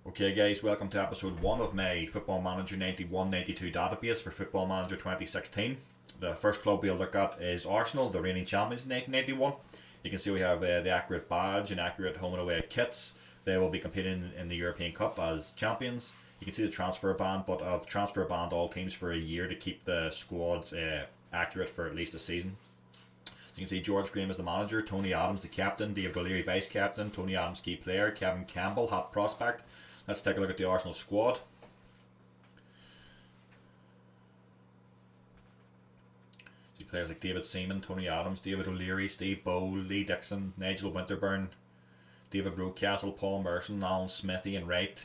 Okay guys, welcome to episode 1 of my Football Manager 91-92 database for Football Manager 2016. The first club we'll look at is Arsenal, the reigning champions in 1991. You can see we have the accurate badge and accurate home and away kits. They will be competing in the European Cup as champions. You can see the transfer ban, but I've transfer banned all teams for a year to keep the squads accurate for at least a season. You can see George Graham is the manager, Tony Adams the captain, David O'Leary vice captain, Tony Adams key player, Kevin Campbell hot prospect. Let's take a look at the Arsenal squad. See players like David Seaman, Tony Adams, David O'Leary, Steve Bowl, Lee Dixon, Nigel Winterburn, David Rocastle, Paul Merson, Alan Smith, Ian Wright.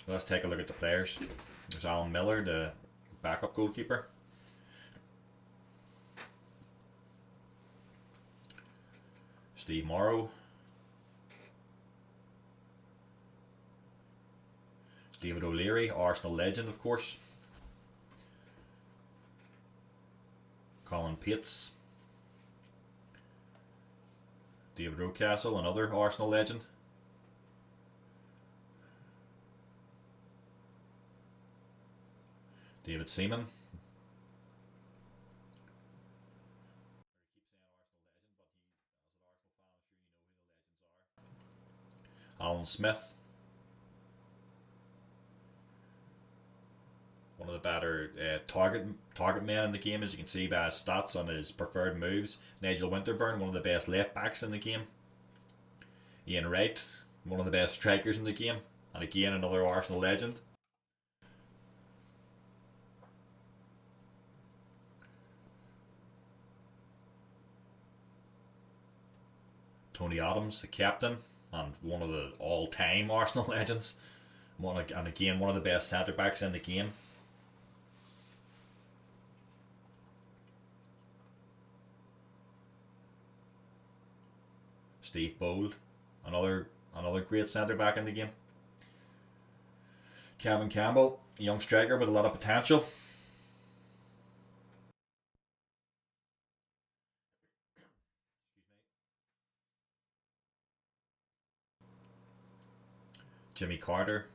Let's take a look at the players. There's Alan Miller, the backup goalkeeper. Steve Morrow. David O'Leary, Arsenal legend of course. Colin Pates. David Rocastle, another Arsenal legend. David Seaman. Alan Smith. One of the better target men in the game, as you can see by his stats on his preferred moves. Nigel Winterburn, one of the best left backs in the game. Ian Wright, one of the best strikers in the game, and again another Arsenal legend. Tony Adams, the captain, and one of the all-time Arsenal legends. And again, one of the best centre backs in the game. Steve Bold, another great centre back in the game. Kevin Campbell, a young striker with a lot of potential. Jimmy Carter.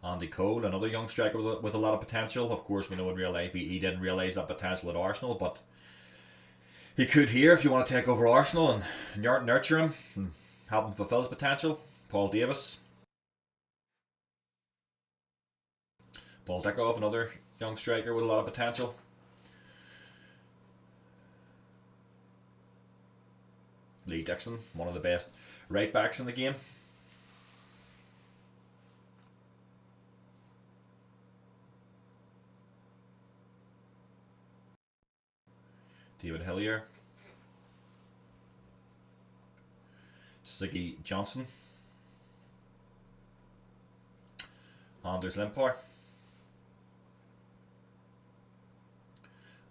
Andy Cole, another young striker with a lot of potential. Of course, we know in real life he didn't realise that potential at Arsenal, but he could here if you want to take over Arsenal and nurture him and help him fulfil his potential. Paul Davis. Paul Dickov, another young striker with a lot of potential. Lee Dixon, one of the best right backs in the game. David Hillier. Siggy Johnson. Anders Limpar.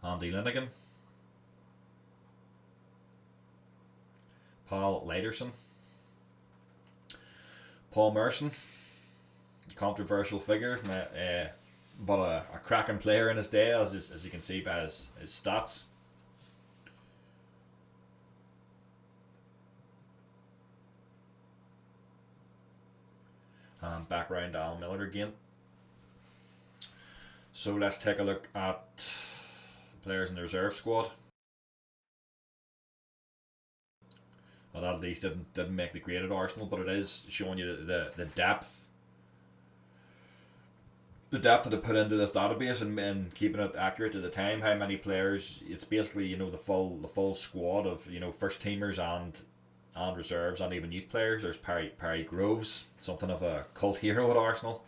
Andy Linnigan. Paul Leiderson. Paul Merson. Controversial figure, but a cracking player in his day, as you can see by his stats. And back round to Alan Miller again. So let's take a look at players in the reserve squad. Well, that at least didn't make the grade at Arsenal, but it is showing you the depth. The depth that I put into this database and keeping it accurate at the time. How many players? It's basically the full squad of first teamers and reserves and even youth players. There's Perry Groves, something of a cult hero at Arsenal.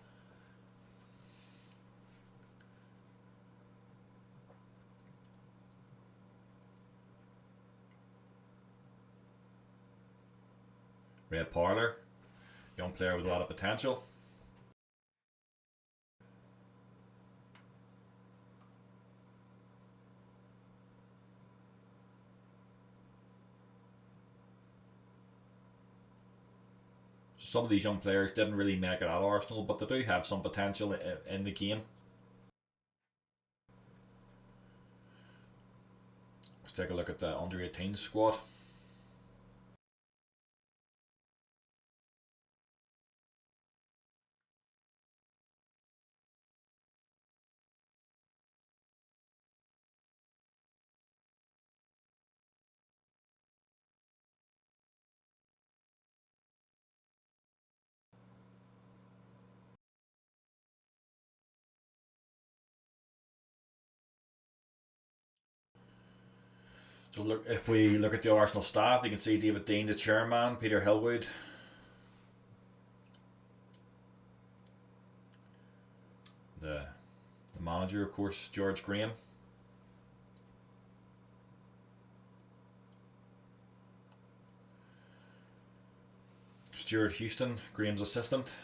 Red Parlour, young player with a lot of potential. Some of these young players didn't really make it at Arsenal, but they do have some potential in the game. Let's take a look at the under 18 squad. So look, if we look at the Arsenal staff, you can see David Dean, the chairman, Peter Hillwood, the manager, of course, George Graham. Stuart Houston, Graham's assistant.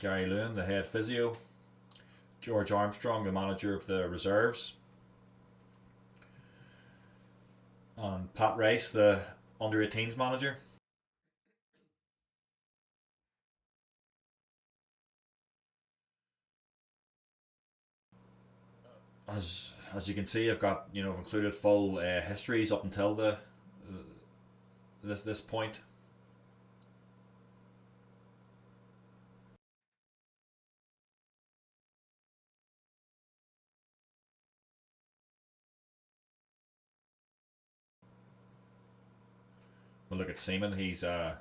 Gary Lewin, the head physio. George Armstrong, the manager of the reserves. And Pat Rice, the under 18s manager. As you can see, I've got I've included full histories up until the this point. We'll look at Seaman. He's a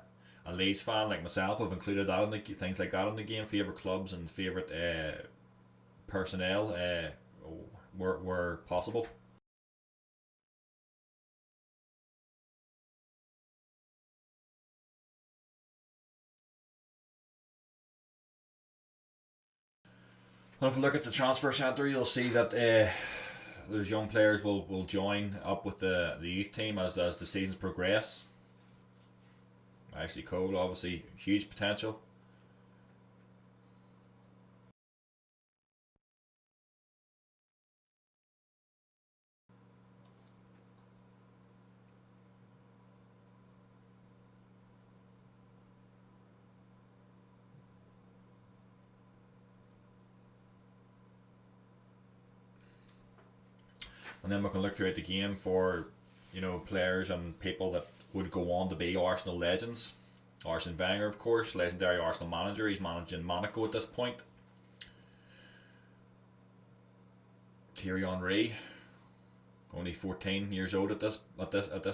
Leeds fan like myself. I've included that in the things like that in the game. Favorite clubs and favorite personnel where possible. And if you look at the transfer centre, you'll see that those young players will join up with the youth team as the seasons progress. Ashley Cole, obviously, huge potential. And then we can look throughout the game for players and people that would go on to be Arsenal legends. Arsene Wenger, of course, legendary Arsenal manager. He's managing Monaco at this point. Thierry Henry, only 14 years old at this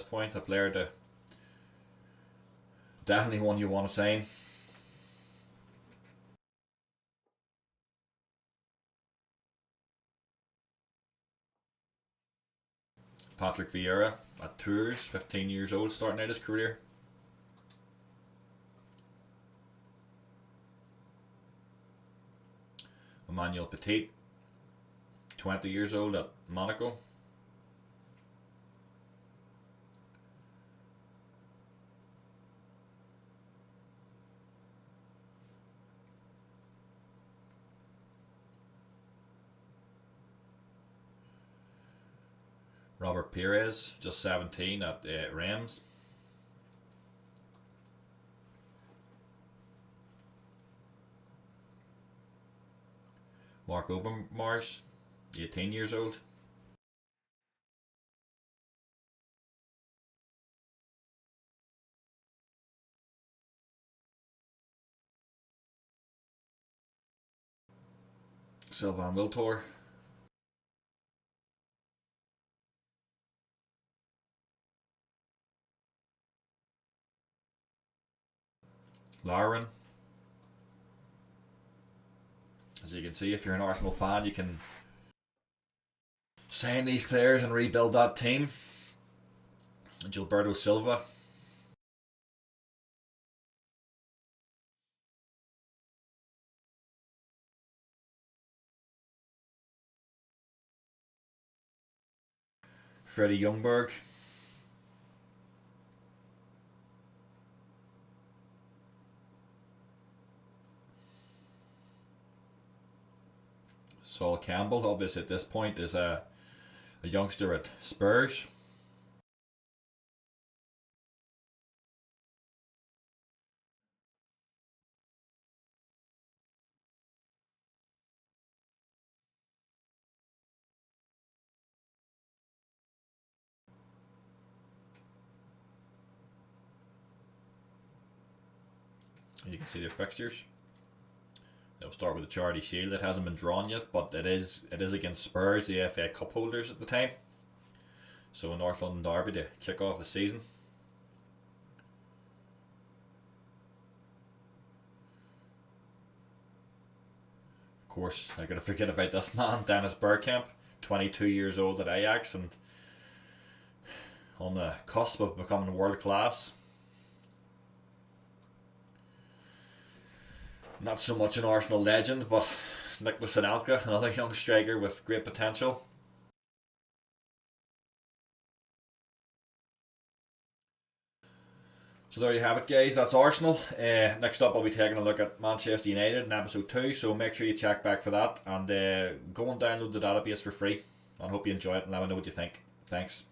point. A player to definitely one you want to sign. Patrick Vieira at Tours, 15 years old, starting out his career. Emmanuel Petit, 20 years old at Monaco. Robert Pires, just 17 at Reims. Mark Overmars, 18 years old. Sylvain Wiltor. Lauren. As you can see, if you're an Arsenal fan, you can sign these players and rebuild that team. Gilberto Silva. Freddie Ljungberg. Sol Campbell, obviously at this point, is a youngster at Spurs. You can see their fixtures. They'll start with the Charity Shield. It hasn't been drawn yet, but it is against Spurs, the FA Cup holders at the time. So a North London derby to kick off the season. Of course, I gotta forget about this man, Dennis Bergkamp, 22 years old at Ajax, and on the cusp of becoming world class. Not so much an Arsenal legend, but Nicolas Anelka, another young striker with great potential. So there you have it, guys. That's Arsenal. Next up, I'll be taking a look at Manchester United in episode 2. So make sure you check back for that, and go and download the database for free. I hope you enjoy it, and let me know what you think. Thanks.